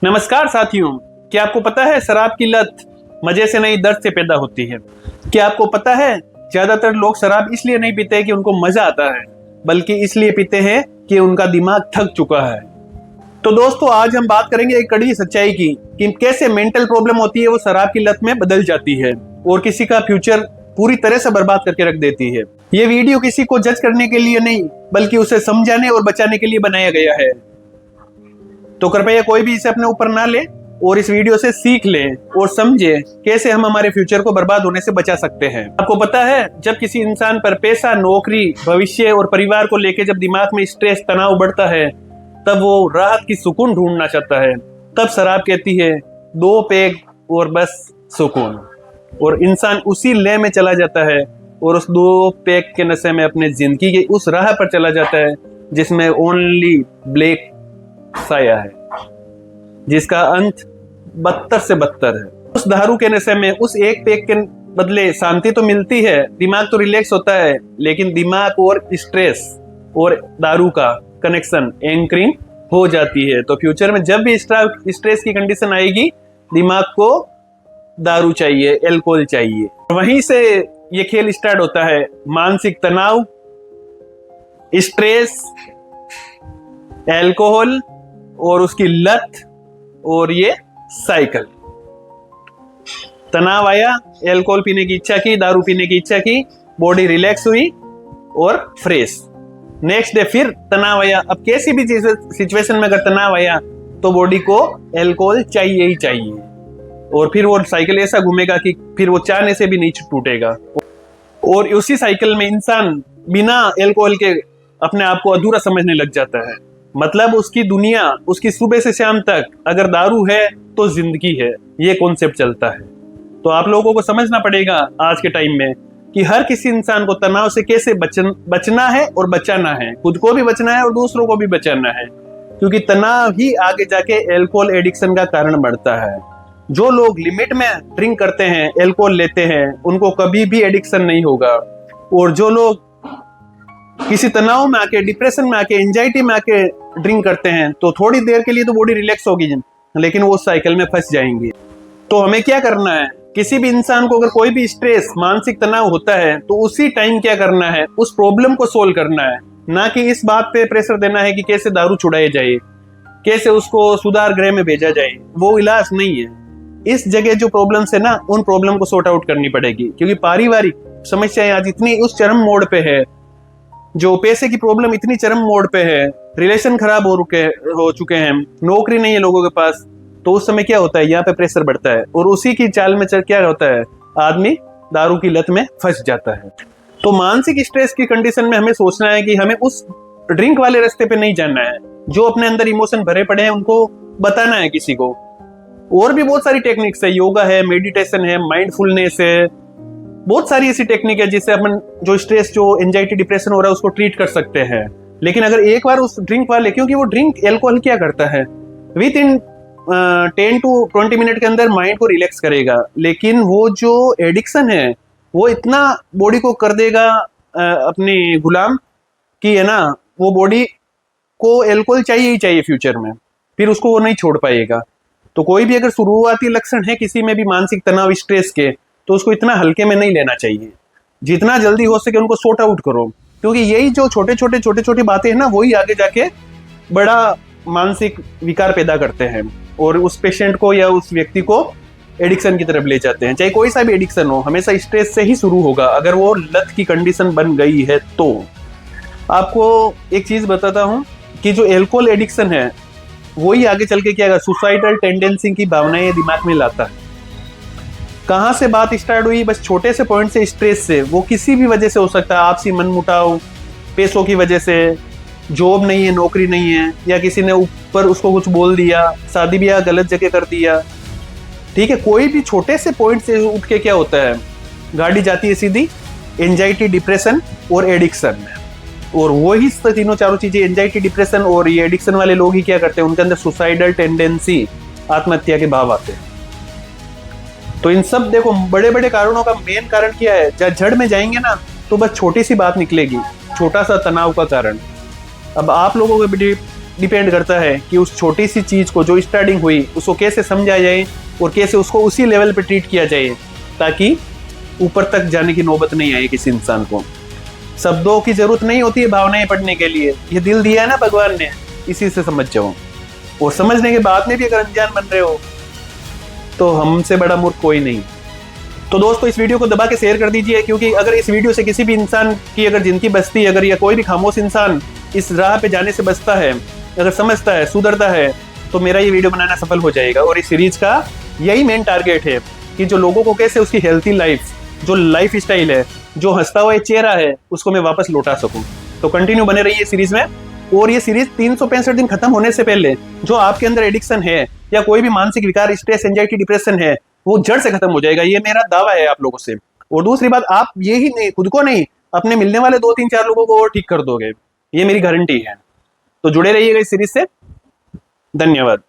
नमस्कार साथियों, क्या आपको पता है शराब की लत मजे से नहीं दर्द से पैदा होती है। क्या आपको पता है ज्यादातर लोग शराब इसलिए नहीं पीते कि उनको मजा आता है, बल्कि इसलिए पीते हैं कि उनका दिमाग थक चुका है। तो दोस्तों, आज हम बात करेंगे एक कड़वी सच्चाई की कि कैसे मेंटल प्रॉब्लम होती है वो शराब की लत में बदल जाती है और किसी का फ्यूचर पूरी तरह से बर्बाद करके रख देती है। ये वीडियो किसी को जज करने के लिए नहीं, बल्कि उसे समझाने और बचाने के लिए बनाया गया है। तो कृपया कोई भी इसे अपने ऊपर ना ले और इस वीडियो से सीख ले और समझे कैसे हम हमारे फ्यूचर को बर्बाद होने से बचा सकते हैं। आपको पता है, जब किसी इंसान पर पैसा, नौकरी, भविष्य और परिवार को लेकर जब दिमाग में स्ट्रेस, तनाव बढ़ता है, तब वो राहत की सुकून ढूंढना चाहता है। तब शराब कहती है 2 पैग और बस सुकून, और इंसान उसी लय में चला जाता है और उस 2 पैग के नशे में अपने जिंदगी के उस राह पर चला जाता है जिसमें ओनली ब्लैक साया है, जिसका अंत बदतर से बदतर है। उस दारू के नशे में उस एक पैक के बदले शांति तो मिलती है, दिमाग तो रिलैक्स होता है, लेकिन दिमाग और स्ट्रेस और दारू का कनेक्शन एंकरिंग हो जाती है। तो फ्यूचर में जब भी स्ट्रेस की कंडीशन आएगी, दिमाग को दारू चाहिए, अल्कोहल चाहिए। वहीं से ये खेल स्टार्ट होता है। मानसिक तनाव, स्ट्रेस, अल्कोहल और उसकी लत, और ये साइकिल। तनाव आया, अल्कोहल पीने की इच्छा की, दारू पीने की इच्छा की, बॉडी रिलैक्स हुई और फ्रेश। नेक्स्ट डे फिर तनाव आया। अब कैसी भी सिचुएशन में अगर तनाव आया तो बॉडी को अल्कोहल चाहिए ही चाहिए, और फिर वो साइकिल ऐसा घूमेगा कि फिर वो चाहने से भी नहीं टूटेगा। और उसी साइकिल में इंसान बिना अल्कोहल के अपने आप को अधूरा समझने लग जाता है। मतलब उसकी दुनिया, उसकी सुबह से शाम तक अगर दारू है तो जिंदगी है, ये कॉन्सेप्ट चलता है। तो आप लोगों को समझना पड़ेगा आज के टाइम में कि हर किसी इंसान को तनाव से कैसे बचना है और बचाना है। खुद को भी बचना है और दूसरों को भी बचाना है, क्योंकि तनाव ही आगे जाके अल्कोहल एडिक्शन का कारण बढ़ता है। जो लोग लिमिट में ड्रिंक करते हैं, अल्कोहल लेते हैं, उनको कभी भी एडिक्शन नहीं होगा। और जो लोग किसी तनाव में आके, डिप्रेशन में आके, एंजाइटी में आके ड्रिंक करते हैं, तो थोड़ी देर के लिए तो बॉडी रिलैक्स होगी, लेकिन वो साइकिल में फंस जाएंगे। तो हमें क्या करना है, किसी भी इंसान को अगर कोई भी स्ट्रेस, मानसिक तनाव होता है तो उसी टाइम क्या करना है, उस प्रॉब्लम को सोल्व करना है, ना कि इस बात पे प्रेशर देना है कि कैसे दारू छुड़ाई जाए, कैसे उसको सुधार गृह में भेजा जाए। वो इलाज नहीं है। इस जगह जो प्रॉब्लम्स है ना, उन प्रॉब्लम को सॉर्ट आउट करनी पड़ेगी, क्योंकि पारिवारिक समस्याएं आज इतनी उस चरम मोड़ पे है, जो पैसे की प्रॉब्लम इतनी चरम मोड़ पे है, रिलेशन खराब हो चुके हैं, नौकरी नहीं है लोगों के पास, तो उस समय क्या होता है, यहाँ पे प्रेशर बढ़ता है और उसी की चाल में क्या होता है, आदमी दारू की लत में फंस जाता है। तो मानसिक स्ट्रेस की कंडीशन में हमें सोचना है कि हमें उस ड्रिंक वाले रास्ते पे नहीं जाना है। जो अपने अंदर इमोशन भरे पड़े हैं उनको बताना है किसी को। और भी बहुत सारी टेक्निक्स है, योगा है, मेडिटेशन है, माइंडफुलनेस है, बहुत सारी ऐसी टेक्निक है जिससे अपन जो स्ट्रेस, जो एंजाइटी, डिप्रेशन हो रहा है उसको ट्रीट कर सकते हैं। लेकिन अगर एक बार उस ड्रिंक वाले, क्योंकि वो ड्रिंक, अल्कोहल क्या करता है, विद इन 10 to 20 मिनट के अंदर माइंड को रिलैक्स करेगा, लेकिन वो जो एडिक्शन है वो इतना बॉडी को कर देगा अपनी गुलाम कि है ना, वो बॉडी को अल्कोहल चाहिए ही चाहिए फ्यूचर में, फिर उसको वो नहीं छोड़ पाएगा। तो कोई भी अगर शुरुआती लक्षण है किसी में भी मानसिक तनाव, स्ट्रेस के, तो उसको इतना हल्के में नहीं लेना चाहिए। जितना जल्दी हो सके उनको सॉर्ट आउट करो, क्योंकि यही जो छोटे छोटे बातें हैं ना, वही आगे जाके बड़ा मानसिक विकार पैदा करते हैं और उस पेशेंट को या उस व्यक्ति को एडिक्शन की तरफ ले जाते हैं। चाहे कोई सा भी एडिक्शन हो, हमेशा स्ट्रेस से ही शुरू होगा अगर वो लत की कंडीशन बन गई है। तो आपको एक चीज बताता हूं कि जो अल्कोहल एडिक्शन है वही आगे चल के क्या, सुसाइडल टेंडेंसी की भावनाएं दिमाग में लाता है। कहां से बात स्टार्ट हुई, बस छोटे से पॉइंट से, स्ट्रेस से। वो किसी भी वजह से हो सकता है, आपसी मनमुटाव, पैसों की वजह से, जॉब नहीं है, नौकरी नहीं है, या किसी ने ऊपर उसको कुछ बोल दिया, शादी ब्याह गलत जगह कर दिया, ठीक है। कोई भी छोटे से पॉइंट से उठ के क्या होता है, गाड़ी जाती है सीधी एंजाइटी, डिप्रेशन और एडिक्शन में। और वही तीनों चारों चीजें, एंजाइटी, डिप्रेशन और ये एडिक्शन वाले लोग ही क्या करते हैं, उनके अंदर सुसाइडल टेंडेंसी, आत्महत्या के भाव आते हैं। तो इन सब देखो बड़े बड़े कारणों का मेन कारण क्या है, जब जड़ में जाएंगे ना तो बस छोटी सी बात निकलेगी, छोटा सा तनाव का कारण। अब आप लोगों के भी डिपेंड करता है कि उस छोटी सी चीज़ को जो स्टार्टिंग हुई उसको कैसे समझा जाए और कैसे उसको उसी लेवल पे ट्रीट किया जाए ताकि ऊपर तक जाने की नौबत नहीं आए किसी इंसान को। शब्दों की जरूरत नहीं होती है भावनाएं पढ़ने के लिए, ये दिल दिया है ना भगवान ने, इसी से समझ जाओ। और समझने के बाद में भी अगर अनजान बन रहे हो तो हमसे बड़ा मूर्ख कोई नहीं। तो दोस्तों इस वीडियो को दबा के शेयर कर दीजिए, क्योंकि अगर इस वीडियो से किसी भी इंसान की अगर जिंदगी बचती है, अगर या कोई भी खामोश इंसान इस राह पे जाने से बचता है, अगर समझता है, सुधरता है, तो मेरा ये वीडियो बनाना सफल हो जाएगा। और इस सीरीज का यही मेन टारगेट है कि जो लोगों को कैसे उसकी हेल्थी लाइफ, जो लाइफ स्टाइल है, जो हंसता हुआ चेहरा है, उसको मैं वापस लौटा सकूं। तो कंटिन्यू बने रहिए सीरीज में। और ये सीरीज 365 दिन खत्म होने से पहले जो आपके अंदर एडिक्शन है या कोई भी मानसिक विकार, स्ट्रेस, एंजाइटी, डिप्रेशन है, वो जड़ से खत्म हो जाएगा। ये मेरा दावा है आप लोगों से। और दूसरी बात, आप ये ही नहीं, खुद को नहीं, अपने मिलने वाले 2-3-4 लोगों को और ठीक कर दोगे, ये मेरी गारंटी है। तो जुड़े रहिएगा इस सीरीज से। धन्यवाद।